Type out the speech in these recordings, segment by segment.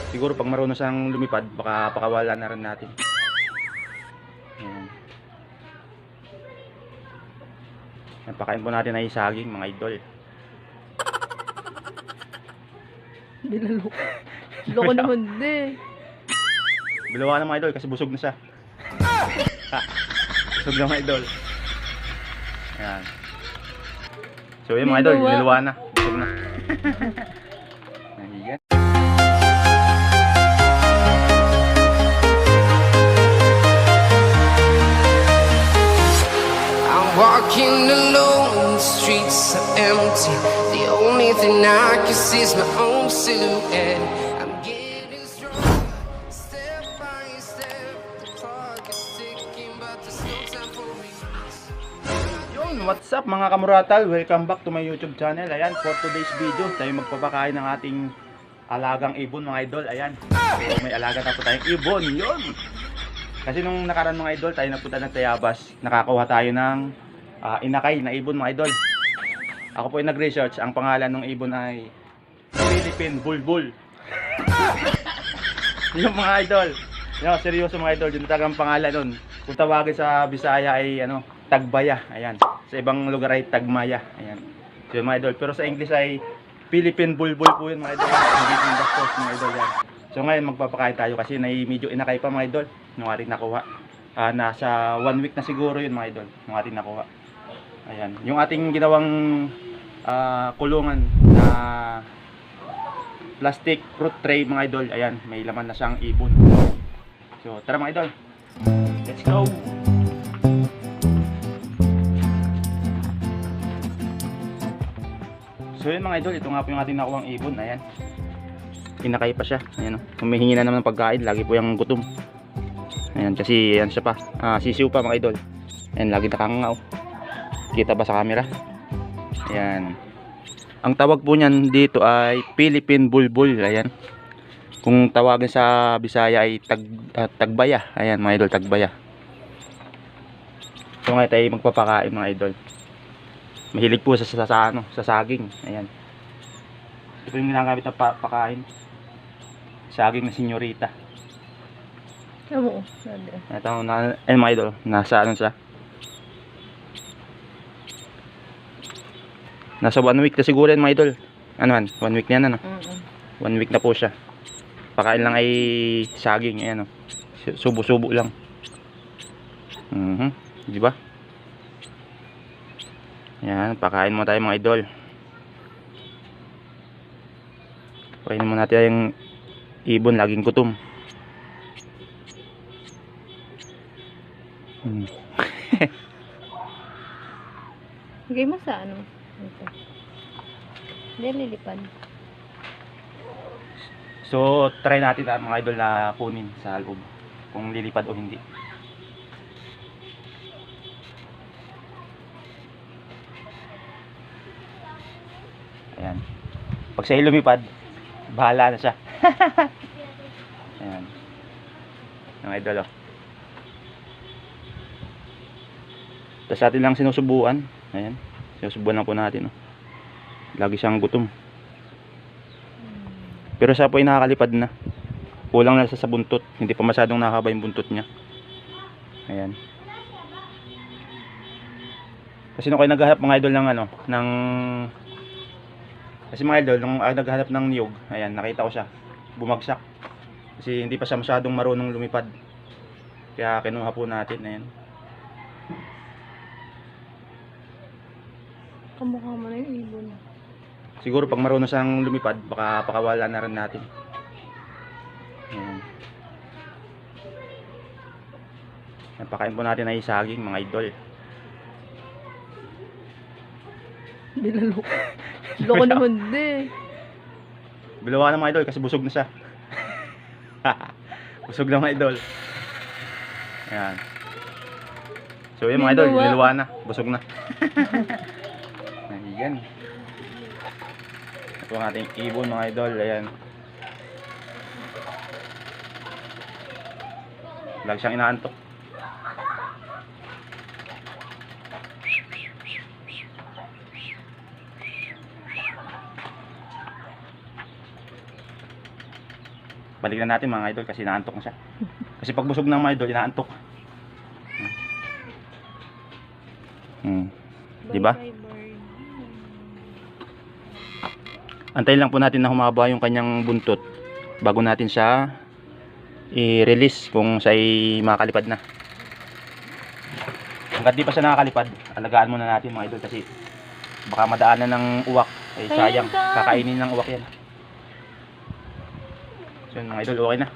Siguro pag marunong siyang lumipad, baka pakawala na rin natin. Ayan. Napakain po natin ay saging mga idol. Dinalok. Loko naman din. Bilawa na mga idol kasi busog na siya. Ha, busog na mga idol. Ayan. So yun mga idol, bilawa na. Busog na. Ayan. Walking alone, the streets are empty. The only thing I can see is my own silhouette. I'm getting stronger, step by step. The clock is ticking, but there's no time for me. Yun, what's up mga kamuratal? Welcome back to my YouTube channel. Ayan, for today's video, tayo magpapakain ng ating alagang ibon mga idol. Ayan, so, may alaga na po tayong ibon. Yun! Kasi nung nakaraan mga idol, tayo napunta ng Tayabas. Nakakuha tayo ng inakay na ibon mga idol. Ako po ay nag-research. Ang pangalan ng ibon ay Philippine Bulbul. Yung mga idol, yung seryoso mga idol, yung talagang pangalan nun. Kung tawagin sa Bisaya ay Tagbaya. Ayan. Sa ibang lugar ay Tagmaya. Ayan. So yung mga idol, pero sa English ay Philippine Bulbul po yun mga idol. Philippine Bastos mga idol yan. So ngayon magpapakain tayo kasi medyo inakay pa mga idol nung ating nakuha. Nasa 1 week na siguro yun mga idol nung ating nakuha. Ayan, yung ating ginawang kulungan na plastic fruit tray mga idol. Ayan, may laman na siyang ibon. So tara mga idol, let's go. So yun mga idol, ito nga po yung ating nakuhang ibon. Ayan, inakay pa siya. Ayan, humihingi na naman ng pagkain, lagi po yung gutom. Ayan, kasi ayan siya pa, sisiw pa mga idol. Ayan, lagi nakangaw. Kita ba sa camera? Ayan. Ang tawag po niyan dito ay Philippine Bulbul. Ayan. Kung tawagin sa Bisaya ay Tagbaya. Ayan mga idol, Tagbaya. So ngayon tayo magpapakain mga idol. Mahilig po sa saging. Ayan. Ito yung ginagamit na pakain. Saging na senyorita. Amo. Ito mga idol, nasa ano siya? Nasa 1 week na siguro yan mga idol. Ano man, 1 week na yan ano? 1 week na po siya. Pakain lang ay saging. Ayan o. Subo-subo lang. Di ba? Ayan, pakain mo tayo mga idol. Pakainin mo natin yung ibon, laging gutom. Lagay mo sa ano? Ito. Hindi, lilipad. So, try natin mga idol na kunin sa loob. Kung lilipad o hindi. Ayan. Pag siya lumipad, bahala na siya. Ayan. Mga idol oh. Tapos atin lang sinusubuan. Ayan. Sinusubuan lang po natin. Oh. Lagi siyang gutom. Pero siya po ay nakakalipad na. Kulang na siya sa buntot. Hindi pa masyadong nakakaba yung buntot niya. Ayan. Kasi nung kayo naghahanap mga idol ng kasi mga idol, nung naghahanap ng niyog, ayan, nakita ko siya. Bumagsak. Kasi hindi pa siya masyadong marunong lumipad. Kaya kinuha po natin. Ayan. Kamukha mo na yung ibon. Siguro pag marunong siyang lumipad, baka pakawala na rin natin. Ayan. Napakain po natin ay saging mga idol. Dinalok. Loko naman din. Bilawa na mga idol kasi busog na siya. Busog na mga idol. Ayan. So yun mga idol, bilawa na. Busog na. Ayan. Ito ang ating ibon mga idol. Ayan. Lagi siyang inaantok. Balikan natin mga idol kasi inaantok na siya. Kasi pag busog ng mga idol, inaantok. Diba? Bye, bird. Antayin lang po natin na humaba yung kanyang buntot bago natin siya i-release kung siya ay makakalipad na. Hanggat di pa siya nakakalipad, alagaan muna natin mga idol kasi baka madaanan ng uwak. Ay sayang, Ayan ka. kakainin ng uwak yan. So yun, mga idol, okay na.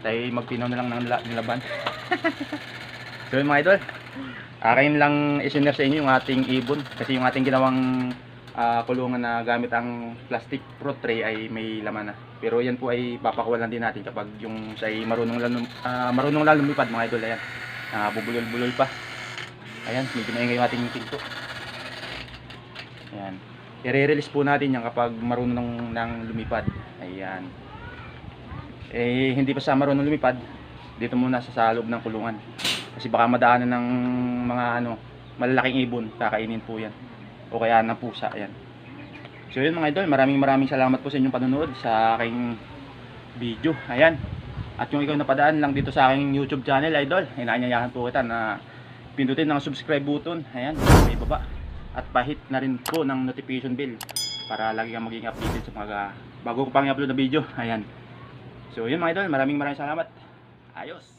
Tayo magpinaw na lang ng nilaban. So yun mga idol, akin lang isinare sa inyo yung ating ibon kasi yung ating ginawang kulungan na gamit ang plastic fruit tray ay may laman na. Pero yan po ay papakuwalan din natin kapag yung siya ay marunong lang lumipad mga idol. Ayan, bubulol-bulol pa. Ayan, medyo maingay yung ating pinto. Ayan, i-release po natin yan kapag marunong nang lumipad. Ayan, hindi pa siya marunong lumipad, dito muna sa loob ng kulungan kasi baka madaanan ng mga malalaking ibon, kakainin po yan o kaya ng pusa. Ayan. So yun mga idol, maraming salamat po sa inyong panonood sa aking video. Ayan, at yung ikaw napadaan lang dito sa aking YouTube channel idol, inaanyayahan po kita na pindutin ang subscribe button, ayan, may baba, at pahit na rin po ng notification bell para lagi kang maging updated sa mga bago ko pang i-upload na video. Ayan. So yun mga idol, maraming salamat. Ayos.